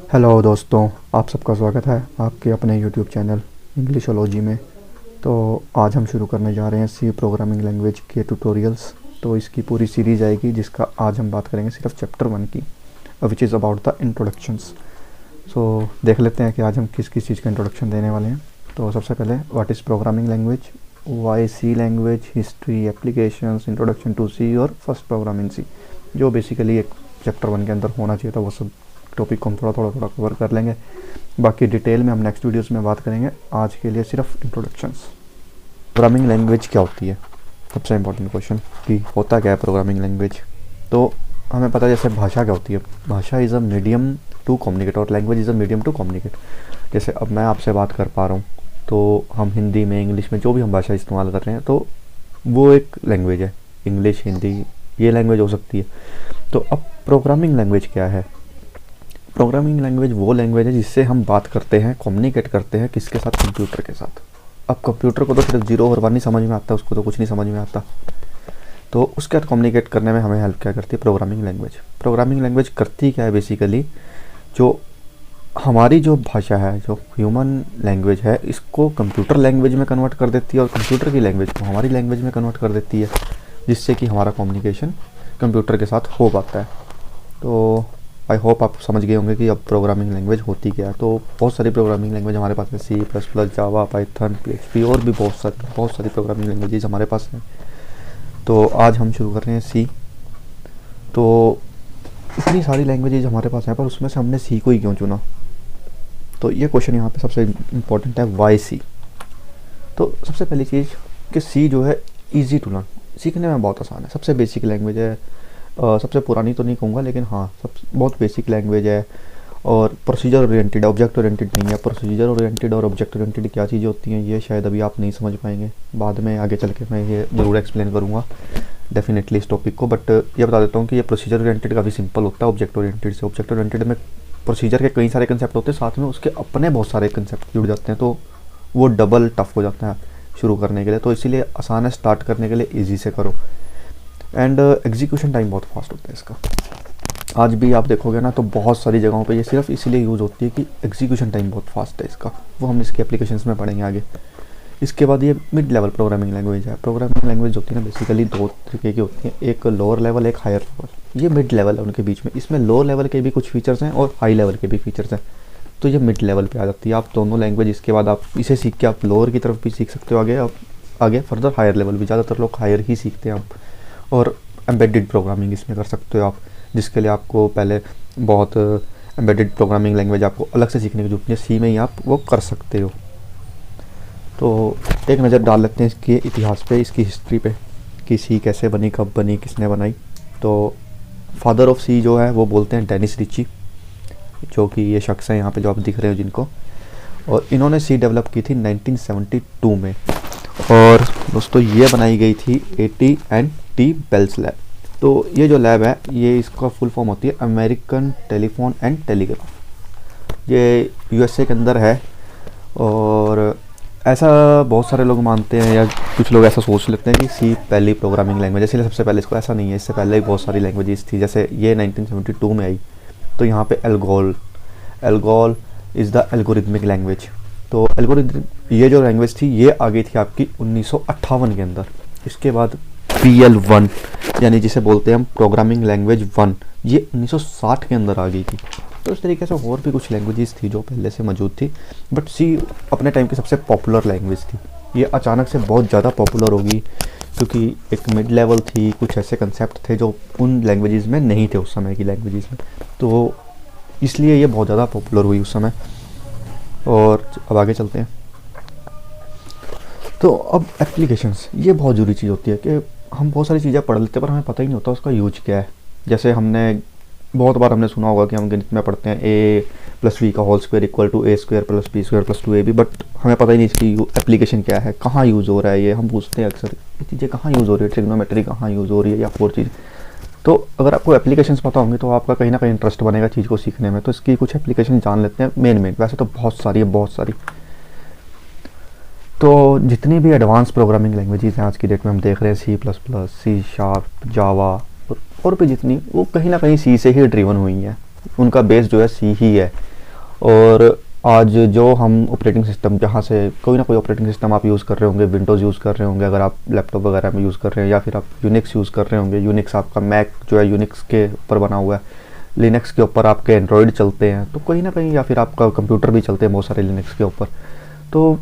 Hello दोस्तों, आप सबका स्वागत है आपके अपने यूट्यूब चैनल इंग्लिशोलॉजी में। तो आज हम शुरू करने जा रहे हैं सी प्रोग्रामिंग लैंग्वेज के ट्यूटोरियल्स। तो इसकी पूरी सीरीज़ आएगी जिसका आज हम बात करेंगे सिर्फ चैप्टर 1 की, which is about the introductions. So देख लेते हैं कि आज हम किस किस चीज़ का इंट्रोडक्शन देने वाले हैं। तो सबसे पहले what is programming language, why C language, history, applications, introduction to C और फर्स्ट प्रोग्राम इन सी, जो बेसिकली एक चैप्टर 1 के अंदर होना चाहिए था। वो सब टॉपिक को हम थोड़ा कवर कर लेंगे, बाकी डिटेल में हम नेक्स्ट वीडियोस में बात करेंगे। आज के लिए सिर्फ इंट्रोडक्शंस। प्रोग्रामिंग लैंग्वेज क्या होती है, सबसे इंपॉर्टेंट क्वेश्चन कि होता क्या है प्रोग्रामिंग लैंग्वेज। तो हमें पता है जैसे भाषा क्या होती है। भाषा is a medium to communicate और language is a medium to communicate. जैसे अब मैं आपसे बात कर पा रहा हूँ, तो हम हिंदी में, इंग्लिश में, जो भी हम भाषा इस्तेमाल कर रहे हैं, तो वो एक लैंग्वेज है। इंग्लिश, हिंदी, ये लैंग्वेज हो सकती है। तो अब प्रोग्रामिंग लैंग्वेज क्या है? प्रोग्रामिंग लैंग्वेज वो लैंग्वेज है जिससे हम बात करते हैं, कम्युनिकेट करते हैं, किसके साथ? कंप्यूटर के साथ। अब कंप्यूटर को तो सिर्फ 0 और 1 नहीं समझ में आता, उसको तो कुछ नहीं समझ में आता। तो उसके साथ कम्युनिकेट करने में हमें हेल्प क्या करती है? Programming language. प्रोग्रामिंग लैंग्वेज करती क्या है? बेसिकली जो हमारी जो भाषा है, जो ह्यूमन लैंग्वेज है, इसको कंप्यूटर लैंग्वेज में कन्वर्ट कर देती है और कंप्यूटर की लैंग्वेज को हमारी लैंग्वेज में कन्वर्ट कर देती है, जिससे कि हमारा कम्युनिकेशन कंप्यूटर के साथ हो पाता है। तो आई होप आप समझ गए होंगे कि अब प्रोग्रामिंग लैंग्वेज होती क्या है। तो बहुत सारी प्रोग्रामिंग लैंग्वेज हमारे पास है, C++, जावा, पाइथन, PHP और भी बहुत सारी प्रोग्रामिंग लैंग्वेजेज हमारे पास हैं। तो आज हम शुरू कर रहे हैं सी। तो इतनी सारी लैंग्वेजेज हमारे पास हैं, पर उसमें से हमने सी को ही क्यों चुना? तो ये क्वेश्चन यहाँ पे सबसे इम्पोर्टेंट है, वाई सी। तो सबसे पहली चीज़ कि सी जो है ईजी टू लर्न, सीखने में बहुत आसान है, सबसे बेसिक लैंग्वेज है। सबसे पुरानी तो नहीं कहूँगा, लेकिन हाँ सब बहुत बेसिक लैंग्वेज है और प्रोसीजर ओरिएंटेड है, ऑब्जेक्ट ओरिएंटेड नहीं है। प्रोसीजर ओरिएंटेड और ऑब्जेक्ट ओरिएंटेड क्या चीज़ें होती हैं, ये शायद अभी आप नहीं समझ पाएंगे, बाद में आगे चल के मैं ये ज़रूर एक्सप्लेन करूँगा डेफिनेटली इस टॉपिक को। बट ये बता देता हूँ कि ये प्रोसीजर ओरिएंटेड काफ़ी सिंपल होता है ऑब्जेक्ट ओरिएंटेड से। ऑब्जेक्ट ओरिएंटेड में प्रोसीजर के कई सारे कंसेप्ट होते हैं, साथ में उसके अपने बहुत सारे कंसेप्ट जुड़ जाते हैं, तो वो डबल टफ हो जाता है शुरू करने के लिए। तो इसीलिए आसान है स्टार्ट करने के लिए, ईजी से करो। एंड एग्जीक्यूशन टाइम बहुत फास्ट होता है इसका। आज भी आप देखोगे ना, तो बहुत सारी जगहों पे ये सिर्फ इसीलिए यूज़ होती है कि एग्जीक्यूशन टाइम बहुत फास्ट है इसका। वो हम इसके एप्लीकेशंस में पढ़ेंगे आगे। इसके बाद ये मिड लेवल प्रोग्रामिंग लैंग्वेज है। प्रोग्रामिंग लैंग्वेज होती है ना, बेसिकली 2 तरीके की होती हैं, एक लोअर लेवल, एक हायर लेवल। ये मिड लेवल है उनके बीच में। इसमें लोअर लेवल के भी कुछ फीचर्स हैं और हाई लेवल के भी फीचर्स हैं, तो ये मिड लेवल पे आ जाती है। आप दोनों लैंग्वेज इसके बाद आप इसे सीख के आप लोअर की तरफ भी सीख सकते हो, आगे फर्दर हायर लेवल भी। ज़्यादातर लोग हायर ही सीखते हैं आप। और एम्बेडेड प्रोग्रामिंग इसमें कर सकते हो आप, जिसके लिए आपको पहले बहुत एम्बेडेड प्रोग्रामिंग लैंग्वेज आपको अलग से सीखने की जरूरत है, सी में ही आप वो कर सकते हो। तो एक नज़र डाल लेते हैं इसके इतिहास पे, इसकी हिस्ट्री पे, कि सी कैसे बनी, कब बनी, किसने बनाई। तो फादर ऑफ सी जो है वो बोलते हैं डेनिस रिची, जो कि ये शख्स हैं यहाँ पे जो आप दिख रहे हो जिनको। और इन्होंने सी डेवलप की थी 1972 में। और दोस्तों ये बनाई गई थी AT&T बेल्स लैब। तो ये जो लैब है, ये इसका फुल फॉर्म होती है अमेरिकन टेलीफोन एंड टेलीग्राफ। ये USA के अंदर है। और ऐसा बहुत सारे लोग मानते हैं, या कुछ लोग ऐसा सोच लेते हैं कि सी पहली प्रोग्रामिंग लैंग्वेज है, इसलिए सबसे पहले इसको। ऐसा नहीं है, इससे पहले भी बहुत सारी लैंग्वेजेस थी। जैसे ये 1972 में आई, तो यहाँ पे ALGOL is the algorithmic language. तो एल्गोरिथम, ये जो लैंग्वेज थी ये आ गई थी आपकी 1958 के अंदर। इसके बाद PL1, यानी जिसे बोलते हैं हम प्रोग्रामिंग लैंग्वेज 1, ये 1960 के अंदर आ गई थी। तो इस तरीके से और भी कुछ लैंग्वेजेस थी जो पहले से मौजूद थी, बट सी अपने टाइम की सबसे पॉपुलर लैंग्वेज थी। ये अचानक से बहुत ज़्यादा पॉपुलर होगी क्योंकि एक मिड लेवल थी, कुछ ऐसे कंसेप्ट थे जो उन लैंग्वेजेस में नहीं थे उस समय की लैंग्वेजेस में, तो इसलिए ये बहुत ज़्यादा पॉपुलर हुई उस समय। और अब आगे चलते हैं। तो अब एप्लीकेशंस, ये बहुत ज़रूरी चीज़ होती है कि हम बहुत सारी चीज़ें पढ़ लेते हैं पर हमें पता ही नहीं होता उसका यूज क्या है। जैसे बहुत बार हमने सुना होगा कि हम गणित में पढ़ते हैं A+B का whole square equal to A² + B² + 2AB, but हमें पता ही नहीं इसकी एप्लीकेशन क्या है, कहाँ यूज़ हो रहा है। ये हम पूछते हैं अक्सर, ये चीज़ें कहाँ यूज़ हो रही है, ट्रिग्नोमेट्री कहाँ यूज़ हो रही है, या और चीज़। तो अगर आपको एप्लीकेशंस पता होंगे तो आपका कहीं ना कहीं इंटरेस्ट बनेगा चीज़ को सीखने में। तो इसकी कुछ एप्लीकेशन जान लेते हैं मेन। वैसे तो बहुत सारी। तो जितनी भी एडवांस प्रोग्रामिंग लैंग्वेजेस हैं आज की डेट में हम देख रहे हैं, C++, C#, जावा और भी जितनी, वो कहीं ना कहीं सी से ही ड्रिवन हुई हैं। उनका बेस जो है सी ही है। और आज जो हम ऑपरेटिंग सिस्टम, जहाँ से कोई ना कोई ऑपरेटिंग सिस्टम आप यूज़ कर रहे होंगे, विंडोज़ यूज़ कर रहे होंगे अगर आप लैपटॉप वगैरह में यूज़ कर रहे हैं, या फिर आप यूनिक्स यूज़ कर रहे होंगे। यूनिक्स आपका मैक जो है यूनिक्स के ऊपर बना हुआ है, लिनक्स के ऊपर आपके एंड्रॉयड चलते हैं, तो कहीं ना कहीं, या फिर आपका कंप्यूटर भी चलते हैं बहुत सारे लिनक्स के ऊपर। तो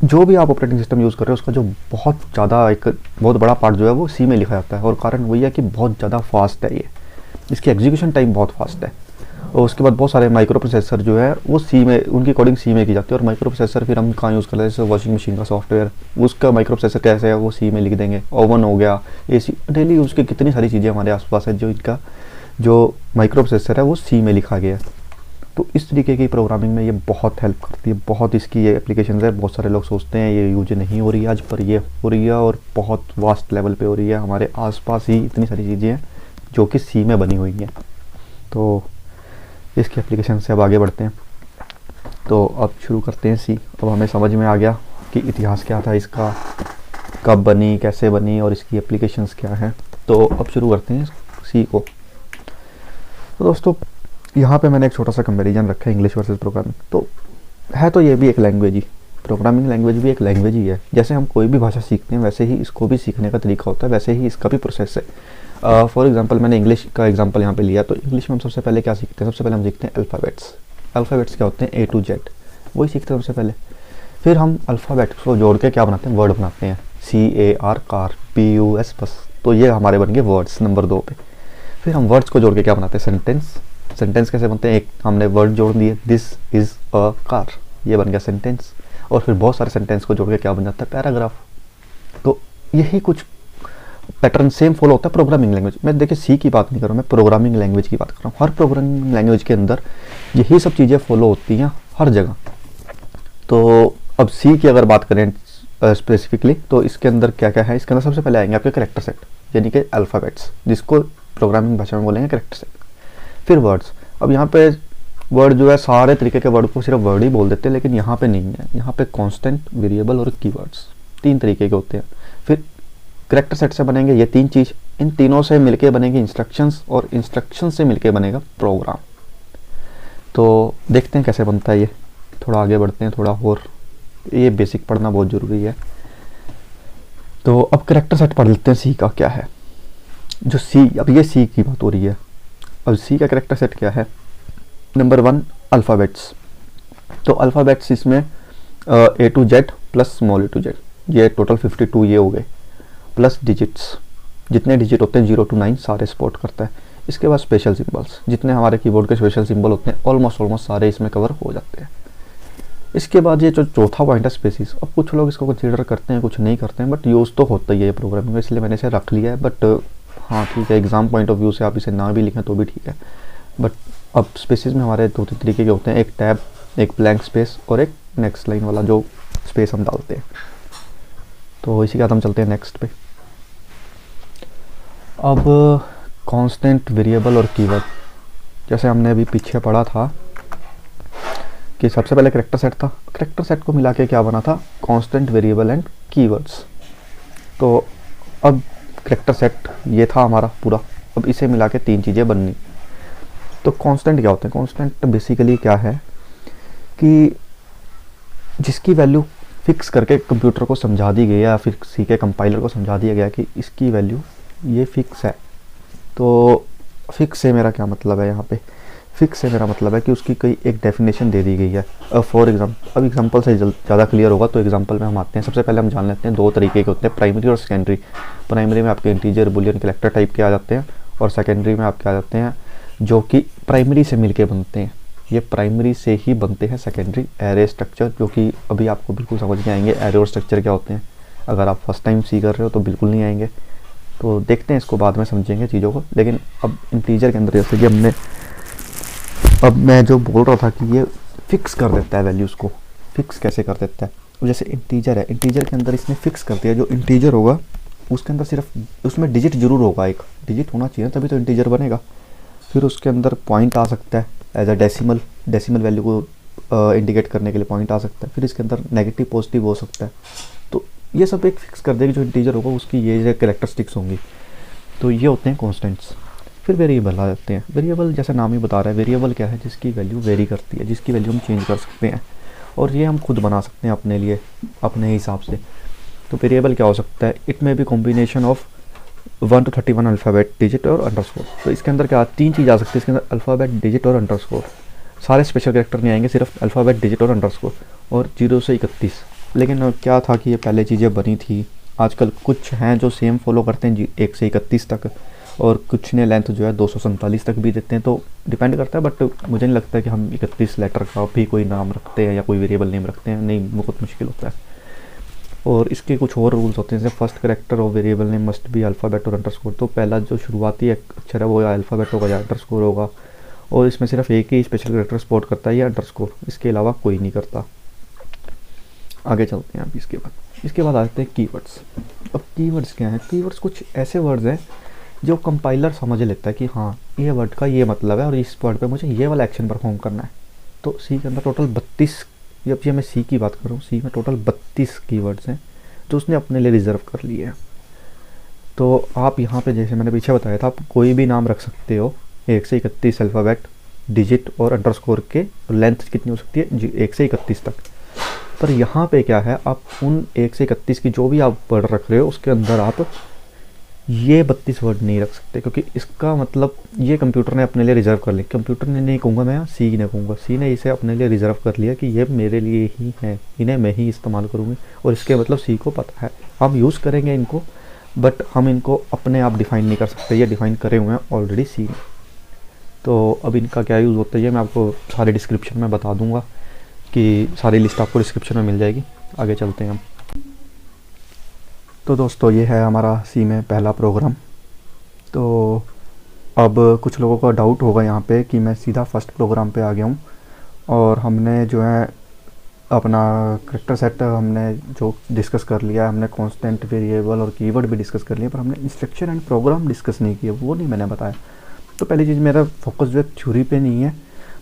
जो भी आप ऑपरेटिंग सिस्टम यूज़ कर रहे हो उसका जो बहुत बड़ा पार्ट जो है वो सी में लिखा जाता है, और कारण वही है कि बहुत ज़्यादा फास्ट है ये, इसकी एग्जीक्यूशन टाइम बहुत फास्ट है। और उसके बाद बहुत सारे माइक्रो प्रोसेसर जो है वो सी में, उनकी कोडिंग सी में की जाती है। और माइक्रो प्रोसेसर फिर हम कहाँ यूज़ करते हैं, जैसे वॉशिंग मशीन का सॉफ्टवेयर, उसका माइक्रो प्रोसेसर कैसे है वो सी में लिख देंगे। ओवन हो गया, एसी, डेली यूज़ की कितनी सारी चीज़ें हमारे आसपास है जो इनका जो माइक्रो प्रोसेसर है वो सी में लिखा गया है। तो इस तरीके की प्रोग्रामिंग में ये बहुत हेल्प करती है, बहुत इसकी ये एप्लीकेशन है। बहुत सारे लोग सोचते हैं ये यूज नहीं हो रही है आज, पर ये हो रही है और बहुत वास्ट लेवल पे हो रही है। हमारे आसपास ही इतनी सारी चीज़ें हैं जो कि सी में बनी हुई हैं। तो इसकी एप्लीकेशन से अब आगे बढ़ते हैं। तो अब शुरू करते हैं सी। अब हमें समझ में आ गया कि इतिहास क्या था इसका, कब बनी, कैसे बनी और इसकी एप्लीकेशंस क्या हैं। तो अब शुरू करते हैं सी को। तो दोस्तों यहाँ पे मैंने एक छोटा सा कंपैरिजन रखा है इंग्लिश वर्सेस प्रोग्रामिंग। तो है तो ये भी एक लैंग्वेज ही, प्रोग्रामिंग लैंग्वेज भी एक लैंग्वेज ही है। जैसे हम कोई भी भाषा सीखते हैं वैसे ही इसको भी सीखने का तरीका होता है, वैसे ही इसका भी प्रोसेस है। फॉर एग्जांपल मैंने इंग्लिश का एग्जांपल यहाँ पे लिया। तो इंग्लिश में हम सबसे पहले क्या सीखते हैं, सबसे पहले हम सीखते हैं अल्फ़ाबेट्स। अल्फ़ाबेट्स क्या होते हैं, ए टू जेड, वही सीखते हैं सबसे पहले। फिर हम अल्फ़ाबेट्स को जोड़ के क्या बनाते हैं, वर्ड बनाते हैं, CAR, कार, PUS, बस। तो ये हमारे बन गए वर्ड्स नंबर 2 पे। फिर हम वर्ड्स को जोड़ के क्या बनाते हैं, सेंटेंस। सेंटेंस कैसे बनते हैं, एक हमने वर्ड जोड़ दिए, दिस इज़ अ कार, ये बन गया सेंटेंस। और फिर बहुत सारे सेंटेंस को जोड़ के क्या बन जाता है, पैराग्राफ। तो यही कुछ पैटर्न सेम फॉलो होता है प्रोग्रामिंग लैंग्वेज मैं। देखिए सी की बात नहीं कर रहा हूँ, मैं प्रोग्रामिंग लैंग्वेज की बात कर रहा हूँ। हर प्रोग्रामिंग लैंग्वेज के अंदर यही सब चीज़ें फॉलो होती हैं हर जगह। तो अब सी की अगर बात करें स्पेसिफिकली, तो इसके अंदर क्या क्या है, इसके अंदर सबसे पहले आएंगे आपके करेक्टर सेट, यानी कि अल्फ़ाबेट्स, जिसको प्रोग्रामिंग भाषा में बोलेंगे करेक्टर सेट। फिर वर्ड्स। अब यहाँ पे वर्ड जो है, सारे तरीके के वर्ड को सिर्फ वर्ड ही बोल देते हैं, लेकिन यहाँ पे नहीं है। यहाँ पे कांस्टेंट, वेरिएबल और कीवर्ड्स 3 तरीके के होते हैं। फिर करेक्टर सेट से बनेंगे ये 3 चीज़, इन तीनों से मिलके बनेंगे इंस्ट्रक्शंस, और इंस्ट्रक्शंस से मिलके बनेगा प्रोग्राम। तो देखते हैं कैसे बनता है ये, थोड़ा आगे बढ़ते हैं थोड़ा और, ये बेसिक पढ़ना बहुत ज़रूरी है। तो अब करेक्टर सेट पढ़ लेते हैं सी का क्या है। जो सी, अब ये सी की बात हो रही है। अब सी का करेक्टर सेट क्या है, नंबर 1 अल्फ़ाबेट्स। तो अल्फ़ाबेट्स इसमें A to Z plus small a to Z, ये टोटल 52 ये हो गए, प्लस डिजिट्स, जितने डिजिट होते हैं 0 to 9 सारे सपोर्ट करता है। इसके बाद स्पेशल सिंबल्स, जितने हमारे कीबोर्ड के स्पेशल सिंबल होते हैं ऑलमोस्ट सारे इसमें कवर हो जाते हैं। इसके बाद ये जो चौथा पॉइंट है स्पेसिस। अब कुछ लोग इसको कंसीडर करते हैं, कुछ नहीं करते हैं, बट यूज़ तो होता ही है प्रोग्रामिंग में, इसलिए मैंने इसे रख लिया है। बट हाँ ठीक है, एग्जाम पॉइंट ऑफ व्यू से आप इसे ना भी लिखें तो भी ठीक है। बट अब स्पेसिस में हमारे 2-3 तरीके के होते हैं, एक टैब, एक ब्लैंक स्पेस और एक नेक्स्ट लाइन वाला जो स्पेस हम डालते हैं। तो इसी के बाद हम चलते हैं नेक्स्ट पे। अब कांस्टेंट, वेरिएबल और कीवर्ड, जैसे हमने अभी पीछे पढ़ा था कि सबसे पहले करेक्टर सेट था, करेक्टर सेट को मिला के क्या बना था, कांस्टेंट, वेरिएबल एंड कीवर्ड्स। तो अब करेक्टर सेट ये था हमारा पूरा, अब इसे मिला के 3 चीज़ें बननी। तो कांस्टेंट क्या होते हैं, कांस्टेंट बेसिकली क्या है कि जिसकी वैल्यू फिक्स करके कंप्यूटर को समझा दी गई है, या फिर सी के कंपाइलर को समझा दिया गया कि इसकी वैल्यू ये फिक्स है। तो फिक्स से मेरा क्या मतलब है, यहाँ पे फिक्स से मेरा मतलब है कि उसकी कोई एक डेफिनेशन दे दी गई है। फॉर एग्जाम्पल, अब एग्जाम्पल से ज़्यादा क्लियर होगा, तो एग्जाम्पल में हम आते हैं। सबसे पहले हम जान लेते हैं 2 तरीके के होते हैं, प्राइमरी और सेकेंडरी। प्राइमरी में आपके इंटीजर, बुलियन, कैरेक्टर टाइप के आ जाते हैं, और सेकेंडरी में आपके आ जाते हैं जो कि प्राइमरी से मिलके बनते हैं। ये प्राइमरी से ही बनते हैं सेकेंडरी, एरे स्ट्रक्चर, जो कि अभी आपको बिल्कुल समझ नहीं आएंगे एरे और स्ट्रक्चर क्या होते हैं। अगर आप फर्स्ट टाइम सी कर रहे हो तो बिल्कुल नहीं आएंगे, तो देखते हैं इसको, बाद में समझेंगे चीज़ों को। लेकिन अब इंटीजर के अंदर जैसे कि हमने, अब मैं जो बोल रहा था कि ये फिक्स कर देता है वैल्यूज़ को, फिक्स कैसे कर देता है। अब जैसे इंटीजर है, इंटीजर के अंदर इसने फिक्स कर दिया, जो इंटीजर होगा उसके अंदर सिर्फ उसमें डिजिट जरूर होगा, एक डिजिट होना चाहिए तभी तो इंटीजर बनेगा। फिर उसके अंदर पॉइंट आ सकता है एज अ डेसिमल वैल्यू को इंडिकेट करने के लिए पॉइंट आ सकता है। फिर इसके अंदर नेगेटिव, पॉजिटिव हो सकता है। तो ये सब एक फिक्स कर देगी, जो इंटीजर होगा उसकी ये कैरेक्टरिस्टिक्स होंगी। तो ये होते हैं कॉन्स्टेंट्स। फिर वेरिएबल आ जाते हैं। वेरिएबल जैसा नाम ही बता रहा है, वेरिएबल क्या है, जिसकी वैल्यू वेरी करती है, जिसकी वैल्यू हम चेंज कर सकते हैं और ये हम खुद बना सकते हैं अपने लिए, अपने हिसाब से। तो वेरिएबल क्या हो सकता है, इट में भी combination of 1 to 31 alphabet, digit और अंडरस्कोर। तो इसके अंदर क्या 3 चीज़ आ सकती है इसके अंदर, अल्फ़ाबेट, डिजिट और अंडरस्कोर। सारे स्पेशल कैरेक्टर नहीं आएंगे, सिर्फ अल्फ़ाबेट, डिजिट और अंडरस्कोर, और 0 से 31। लेकिन क्या था कि ये पहले चीज़ें बनी थी, आजकल कुछ हैं जो सेम फॉलो करते हैं 1 से 31 तक, और कुछ ने लेंथ जो है 247 तक भी देते हैं। तो डिपेंड करता है, बट मुझे नहीं लगता है कि हम 31 लेटर का भी कोई नाम रखते हैं या कोई वेरिएबल नेम रखते हैं, नहीं, बहुत मुश्किल होता है। और इसके कुछ और रूल्स होते हैं, जैसे first character of variable name must be alphabet और अंडरस्कोर। तो पहला जो शुरुआती अक्षर है वो या अल्फ़ाबेट होगा या अंडरस्कोर होगा, और इसमें सिर्फ एक ही स्पेशल करेक्टर सपोर्ट करता है, या अंडरस्कोर, इसके अलावा कोई नहीं करता। आगे चलते हैं। अब इसके बाद आते हैं कीवर्ड्स। अब कीवर्ड्स क्या हैं, कीवर्ड्स कुछ ऐसे वर्ड्स हैं जो कंपाइलर समझ लेता है कि हाँ ये वर्ड का ये मतलब है और इस वर्ड पे मुझे ये वाला एक्शन परफॉर्म करना है। तो सी के अंदर टोटल 32, जब ये मैं सी की बात कर रहा हूँ, सी में टोटल 32 कीवर्ड्स हैं जो उसने अपने लिए रिजर्व कर लिए हैं। तो आप यहाँ पे जैसे मैंने पीछे बताया था, आप कोई भी नाम रख सकते हो 1 से 31 अल्फ़ाबेट, डिजिट और अंडरस्कोर के, लेंथ कितनी हो सकती है 1 से 31 तक। पर यहाँ पे क्या है, आप उन 1 से 31 की जो भी आप वर्ड रख रहे हो उसके अंदर आप ये 32 वर्ड नहीं रख सकते, क्योंकि इसका मतलब ये कंप्यूटर ने अपने लिए रिजर्व कर लिया। कंप्यूटर ने नहीं कहूँगा मैं, सी ने कहूँगा, सी ने इसे अपने लिए रिजर्व कर लिया कि ये मेरे लिए ही है, इन्हें मैं ही इस्तेमाल करूँगी। और इसके मतलब सी को पता है, हम यूज़ करेंगे इनको, बट हम इनको अपने आप डिफ़ाइन नहीं कर सकते, ये डिफ़ाइन करे हुए हैं ऑलरेडी सी ने। तो अब इनका क्या यूज़ होता है ये मैं आपको सारे डिस्क्रिप्शन में बता दूँगा, कि सारी लिस्ट आपको डिस्क्रिप्शन में मिल जाएगी। आगे चलते हैं हम। तो दोस्तों ये है हमारा सी में पहला प्रोग्राम। तो अब कुछ लोगों का डाउट होगा यहाँ पे कि मैं सीधा फर्स्ट प्रोग्राम पे आ गया हूँ, और हमने जो है अपना करेक्टर सेट हमने जो डिस्कस कर लिया, हमने कांस्टेंट, वेरिएबल और कीवर्ड भी डिस्कस कर लिया, पर हमने इंस्ट्रक्शन एंड प्रोग्राम डिस्कस नहीं किया, वो नहीं मैंने बताया। तो पहली चीज़, मेरा फोकस जो है थ्योरी पे नहीं है,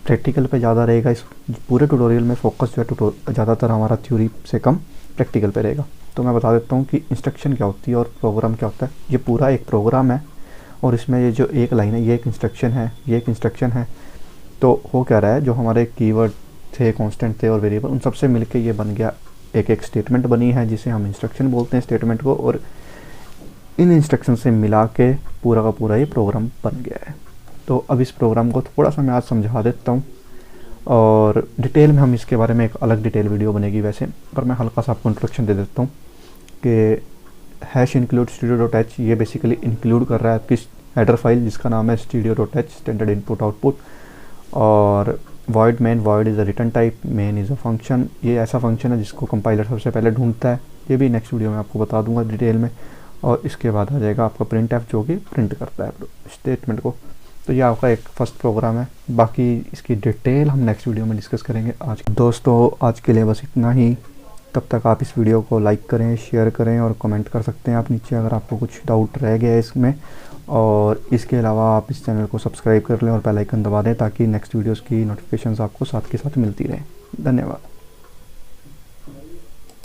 प्रैक्टिकल पे ज़्यादा रहेगा। इस पूरे ट्यूटोरियल में फोकस जो है ज़्यादातर हमारा थ्योरी से कम प्रैक्टिकल पे रहेगा। तो मैं बता देता हूँ कि इंस्ट्रक्शन क्या होती है और प्रोग्राम क्या होता है। ये पूरा एक प्रोग्राम है, और इसमें ये जो एक लाइन है ये एक इंस्ट्रक्शन है, ये एक इंस्ट्रक्शन है। तो हो क्या रहा है, जो हमारे कीवर्ड थे, कांस्टेंट थे और वेरिएबल, उन सबसे मिलके ये बन गया एक स्टेटमेंट बनी है, जिसे हम इंस्ट्रक्शन बोलते हैं स्टेटमेंट को। और इन इंस्ट्रक्शन से मिला के पूरा का पूरा ये प्रोग्राम बन गया है। तो अब इस प्रोग्राम को थोड़ा सा मैं आज समझा देता हूँ, और डिटेल में हम इसके बारे में एक अलग डिटेल वीडियो बनेगी वैसे, पर मैं हल्का सा आपको इंट्रोडक्शन दे देता हूँ कि हैश इंक्लूड studio.h ये बेसिकली इंक्लूड कर रहा है आपकी हेडर फाइल जिसका नाम है studio.h, स्टैंडर्ड इनपुट आउटपुट। और void main, void is a return type, main is a function. ये ऐसा फंक्शन है जिसको कंपाइलर सबसे पहले ढूंढता है, ये भी नेक्स्ट वीडियो में आपको बता दूंगा डिटेल में। और इसके बाद आ जाएगा आपका प्रिंट एफ, जो कि प्रिंट करता है स्टेटमेंट को। तो ये आपका एक फर्स्ट प्रोग्राम है, बाकी इसकी डिटेल हम नेक्स्ट वीडियो में डिस्कस करेंगे। आज दोस्तों आज के लिए बस इतना ही। तब तक आप इस वीडियो को लाइक करें, शेयर करें और कमेंट कर सकते हैं आप नीचे अगर आपको कुछ डाउट रह गया है इसमें। और इसके अलावा आप इस चैनल को सब्सक्राइब कर लें और बेल आइकन दबा दें, ताकि नेक्स्ट वीडियोस की नोटिफिकेशंस आपको साथ के साथ मिलती रहें। धन्यवाद।